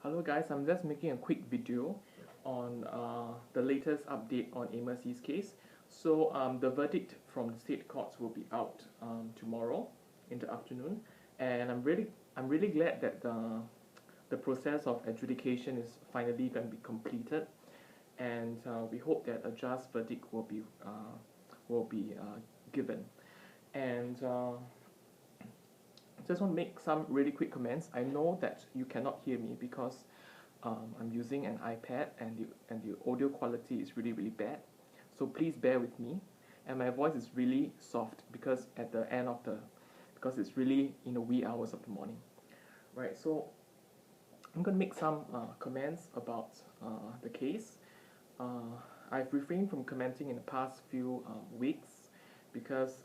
Hello guys, I'm just making a quick video on the latest update on Amos Yee's case. The verdict from the state courts will be out tomorrow in the afternoon, and I'm really glad that the process of adjudication is finally going to be completed, and we hope that a just verdict will be given. And just want to make some really quick comments. I know that you cannot hear me because I'm using an iPad and the audio quality is really bad. So please bear with me. And my voice is really soft because because it's really in the wee hours of the morning. Right, so I'm going to make some comments about the case. I've refrained from commenting in the past few weeks because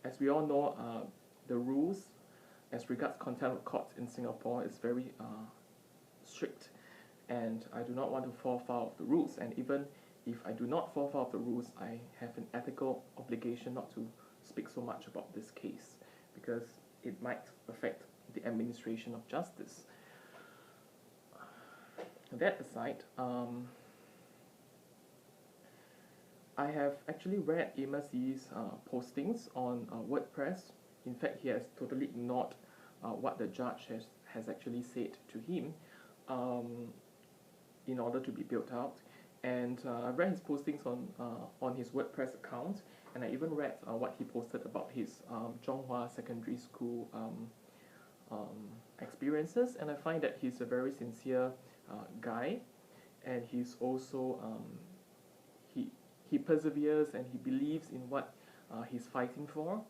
as we all know, the rules as regards contempt of court in Singapore is very strict, and I do not want to fall foul of the rules. And even if I do not fall foul of the rules, I have an ethical obligation not to speak so much about this case because it might affect the administration of justice. That aside, I have actually read Amos Yee's postings on WordPress. In fact, he has totally ignored what the judge has actually said to him in order to be built out. And I read his postings on his WordPress account, and I even read what he posted about his Zhonghua Secondary School experiences, and I find that he's a very sincere guy, and he's also he perseveres and he believes in what he's fighting for,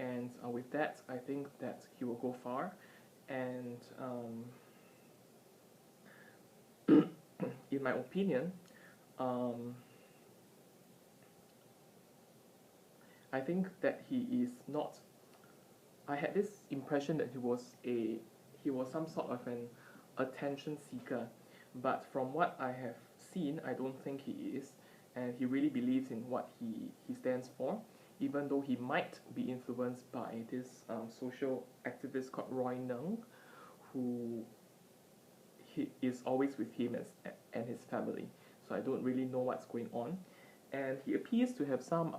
and with that I think that he will go far. And in my opinion, I think that he is not. I had this impression that he was some sort of an attention seeker, but from what I have seen, I don't think he is, and he really believes in what he stands for, even though he might be influenced by this social activist called Roy Neng, who he is always with him and his family. So I don't really know what's going on, and he appears to have some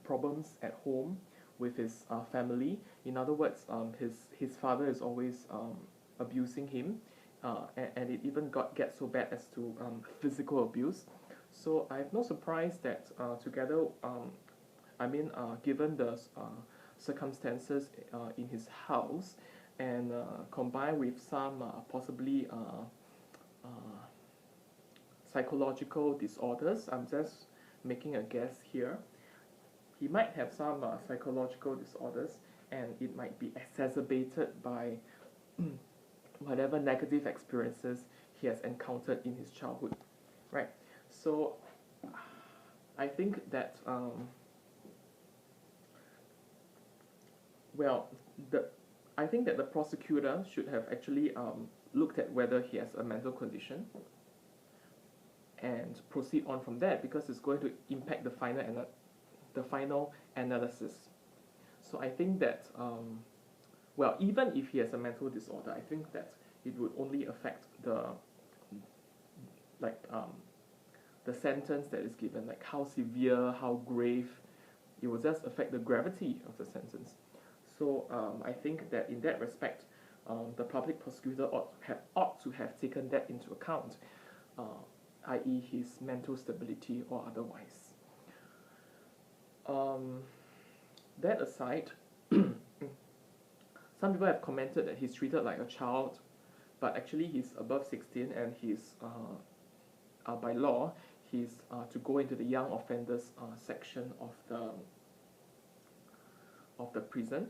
problems at home with his family. In other words, his father is always abusing him, and it even gets so bad as to physical abuse. So I have no surprise that together, given the circumstances in his house, and combined with some possibly psychological disorders, I'm just making a guess here. He might have some psychological disorders, and it might be exacerbated by whatever negative experiences he has encountered in his childhood, right? So I think that I think that the prosecutor should have actually looked at whether he has a mental condition and proceed on from that, because it's going to impact the final analysis. So I think that even if he has a mental disorder, I think that it would only affect the sentence that is given, like how severe, how grave. It will just affect the gravity of the sentence. So I think that in that respect, the public prosecutor ought to have taken that into account, i.e. his mental stability or otherwise. That aside, some people have commented that he's treated like a child, but actually he's above 16, and he's by law he's to go into the young offenders section of the prison,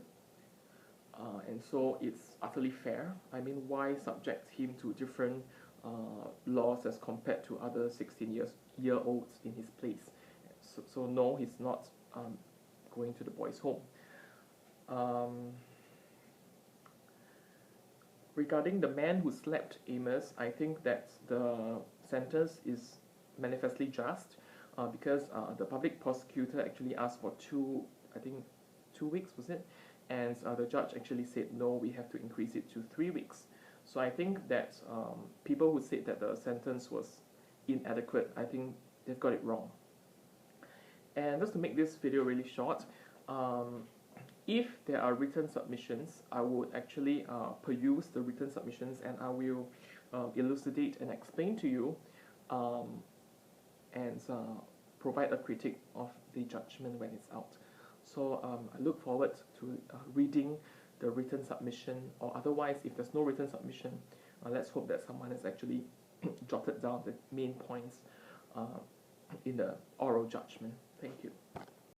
and so it's utterly fair. I mean, why subject him to different laws as compared to other 16-year-olds in his place? So no, he's not going to the boys' home. Regarding the man who slapped Amos, I think that the sentence is manifestly just, because the public prosecutor actually asked for 2 weeks, was it? And the judge actually said, no, we have to increase it to 3 weeks. So I think that people who said that the sentence was inadequate, I think they've got it wrong. And just to make this video really short, if there are written submissions, I would actually peruse the written submissions, and I will elucidate and explain to you and provide a critique of the judgment when it's out. So I look forward to reading the written submission, or otherwise, if there's no written submission, let's hope that someone has actually jotted down the main points in the oral judgment. Thank you.